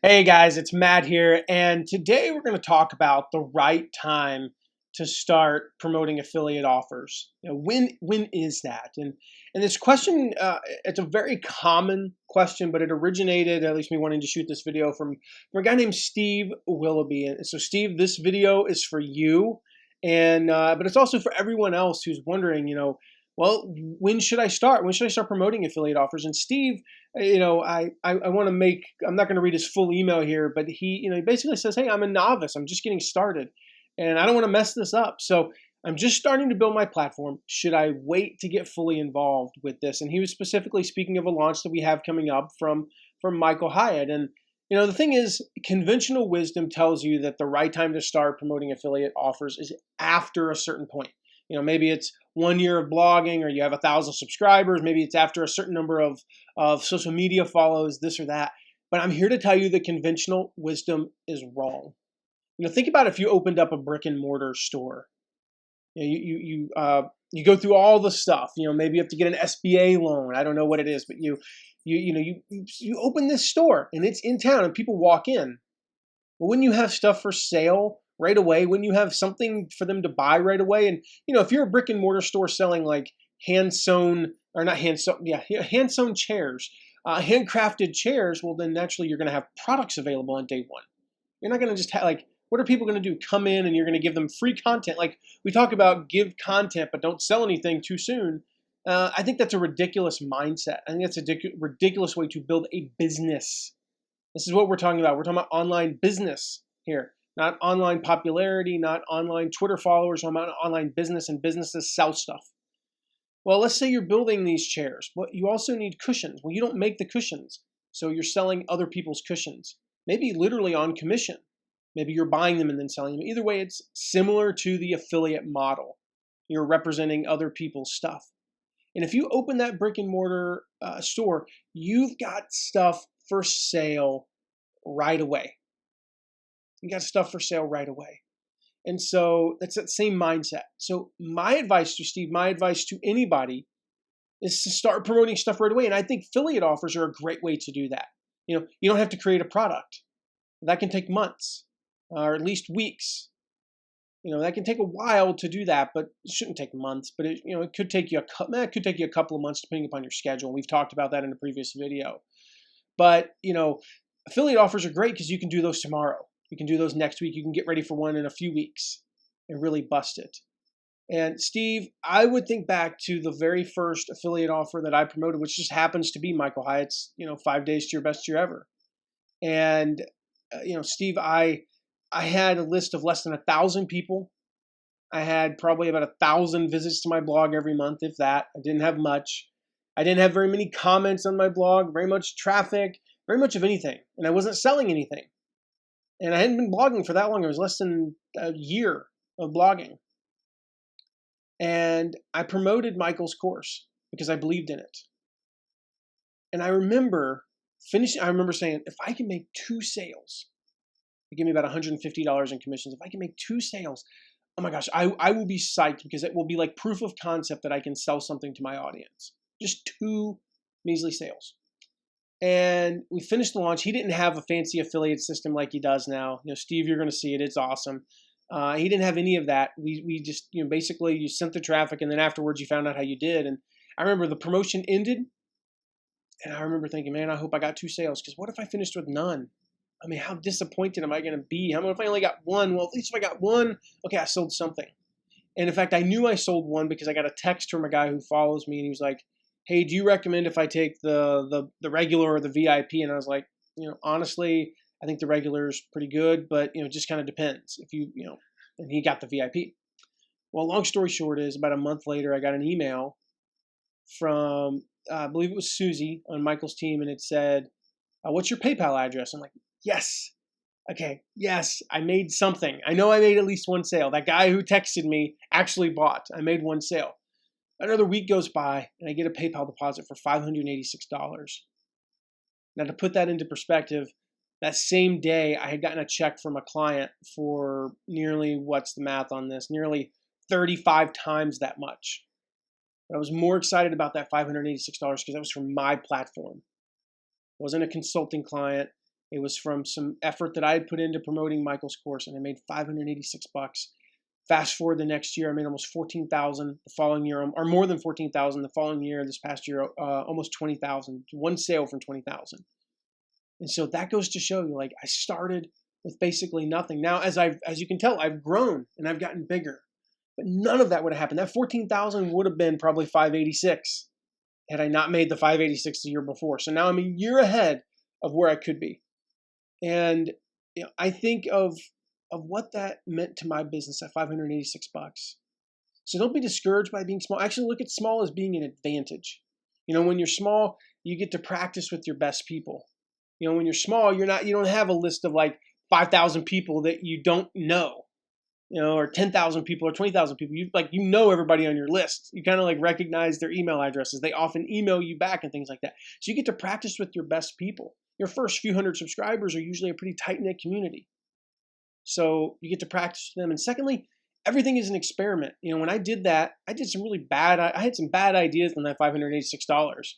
Hey guys, it's Matt here, and today we're going to talk about the right time to start promoting affiliate offers. When is that? And this question, it's a very common question, but it originated, at least me wanting to shoot this video, from a guy named Steve Willoughby. And so, Steve, this video is for you, and but it's also for everyone else who's wondering, well, when should I start? When should I start promoting affiliate offers? And Steve, I want to make, I'm not going to read his full email here, but he basically says, hey, I'm a novice. I'm just getting started and I don't want to mess this up. So I'm just starting to build my platform. Should I wait to get fully involved with this? And he was specifically speaking of a launch that we have coming up from Michael Hyatt. And, the thing is, conventional wisdom tells you that the right time to start promoting affiliate offers is after a certain point. Maybe it's 1 year of blogging, or you have 1,000 subscribers. Maybe it's after a certain number of social media follows, this or that. But I'm here to tell you that conventional wisdom is wrong. Think about if you opened up a brick and mortar store. You go through all the stuff. Maybe you have to get an SBA loan. I don't know what it is, but you open this store and it's in town and people walk in. Well, wouldn't you have stuff for sale right away? Wouldn't you have something for them to buy right away? And if you're a brick and mortar store selling like hand sewn chairs, handcrafted chairs, well then naturally you're going to have products available on day one. You're not going to just have what are people going to do? Come in and you're going to give them free content. Like we talk about, give content but don't sell anything too soon. I think that's a ridiculous mindset. I think that's a ridiculous way to build a business. This is what we're talking about. We're talking about online business here, not online popularity, not online Twitter followers. We're talking about online business, and businesses sell stuff. Well, let's say you're building these chairs, but you also need cushions. Well, you don't make the cushions, so you're selling other people's cushions, maybe literally on commission. Maybe you're buying them and then selling them. Either way, it's similar to the affiliate model. You're representing other people's stuff. And if you open that brick and mortar store, you've got stuff for sale right away. You got stuff for sale right away. And so that's that same mindset. So my advice to Steve, my advice to anybody is to start promoting stuff right away. And I think affiliate offers are a great way to do that. You don't have to create a product. That can take months or at least weeks. That can take a while to do that, but it shouldn't take months. But it could take you a couple of months depending upon your schedule. We've talked about that in a previous video. But affiliate offers are great because you can do those tomorrow. You can do those next week. You can get ready for one in a few weeks and really bust it. And Steve, I would think back to the very first affiliate offer that I promoted, which just happens to be Michael Hyatt's, 5 days to your best year ever. And Steve, I had a list of less than 1,000 people. I had probably about 1,000 visits to my blog every month, if that. I didn't have much. I didn't have very many comments on my blog, very much traffic, very much of anything. And I wasn't selling anything. And I hadn't been blogging for that long. It was less than a year of blogging. And I promoted Michael's course because I believed in it. And I remember saying, if I can make 2 sales, they give me about $150 in commissions. If I can make 2 sales, oh my gosh, I will be psyched because it will be like proof of concept that I can sell something to my audience. Just 2 measly sales. And we finished the launch. He didn't have a fancy affiliate system like he does now. Steve, you're going to see it. It's awesome. He didn't have any of that. We just, basically you sent the traffic and then afterwards you found out how you did. And I remember the promotion ended and I remember thinking, man, I hope I got 2 sales because what if I finished with none? I mean, how disappointed am I going to be? How about if I only got 1? Well, at least if I got 1, okay, I sold something. And in fact, I knew I sold 1 because I got a text from a guy who follows me and he was like, hey, do you recommend if I take the regular or the VIP? And I was like, honestly, I think the regular is pretty good, but, it just kind of depends if and he got the VIP. Well, long story short is about a month later, I got an email from, I believe it was Susie on Michael's team. And it said, what's your PayPal address? I'm like, yes. Okay. Yes. I made something. I know I made at least 1 sale. That guy who texted me actually bought. I made 1 sale. Another week goes by and I get a PayPal deposit for $586. Now to put that into perspective, that same day I had gotten a check from a client for nearly, what's the math on this, nearly 35 times that much. But I was more excited about that $586 because that was from my platform. It wasn't a consulting client. It was from some effort that I had put into promoting Michael's course, and I made $586. Fast forward the next year, I made almost 14,000. The following year, or more than 14,000. The following year, this past year, almost 20,000. One sale from 20,000. And so that goes to show you, like, I started with basically nothing. Now, as you can tell, I've grown and I've gotten bigger. But none of that would have happened. That 14,000 would have been probably 586 had I not made the 586 the year before. So now I'm a year ahead of where I could be. And I think of what that meant to my business at $586. So don't be discouraged by being small. Actually, look at small as being an advantage. When you're small, you get to practice with your best people. When you're small, you don't have a list of like 5,000 people that you don't know, or 10,000 people or 20,000 people. You know everybody on your list. You kind of like recognize their email addresses. They often email you back and things like that. So you get to practice with your best people. Your first few hundred subscribers are usually a pretty tight-knit community. So you get to practice with them. And secondly, everything is an experiment. When I did that, I had some bad ideas on that $586.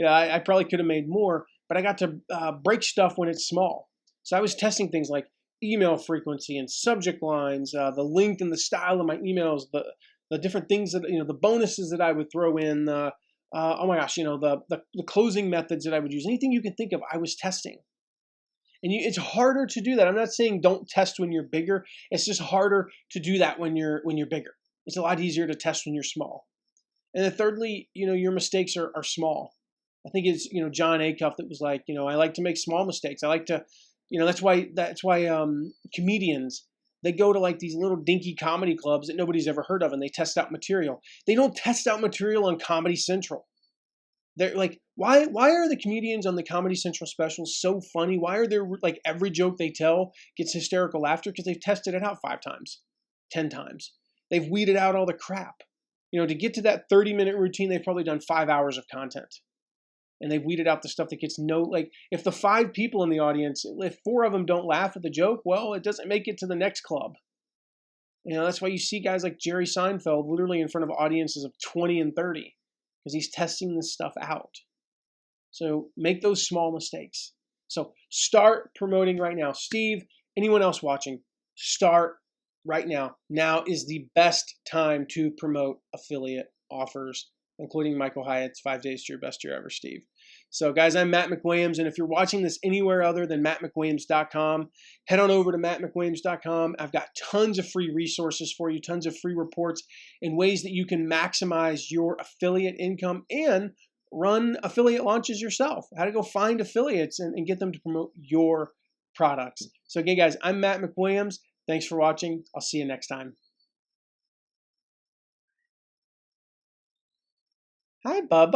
I probably could have made more, but I got to break stuff when it's small. So I was testing things like email frequency and subject lines, the length and the style of my emails, the different things that, the bonuses that I would throw in, the closing methods that I would use. Anything you can think of, I was testing. And it's harder to do that. I'm not saying don't test when you're bigger. It's just harder to do that when you're bigger. It's a lot easier to test when you're small. And then thirdly, your mistakes are small. I think it's, John Acuff that was like, I like to make small mistakes. I like to, that's why comedians, they go to like these little dinky comedy clubs that nobody's ever heard of, and they test out material. They don't test out material on Comedy Central. They're like, why are the comedians on the Comedy Central specials so funny? Why are there like every joke they tell gets hysterical laughter? Because they've tested it out 5 times, 10 times. They've weeded out all the crap. To get to that 30-minute routine, they've probably done 5 hours of content. And they've weeded out the stuff that gets if the 5 people in the audience, if 4 of them don't laugh at the joke, well, it doesn't make it to the next club. That's why you see guys like Jerry Seinfeld literally in front of audiences of 20 and 30. Because he's testing this stuff out. So make those small mistakes. So start promoting right now. Steve, anyone else watching, start right now. Now is the best time to promote affiliate offers, including Michael Hyatt's 5 Days to Your Best Year Ever, Steve. So guys, I'm Matt McWilliams, and if you're watching this anywhere other than mattmcwilliams.com, head on over to mattmcwilliams.com. I've got tons of free resources for you, tons of free reports and ways that you can maximize your affiliate income and run affiliate launches yourself. How to go find affiliates and get them to promote your products. So again, guys, I'm Matt McWilliams. Thanks for watching. I'll see you next time. Hi, Bubba.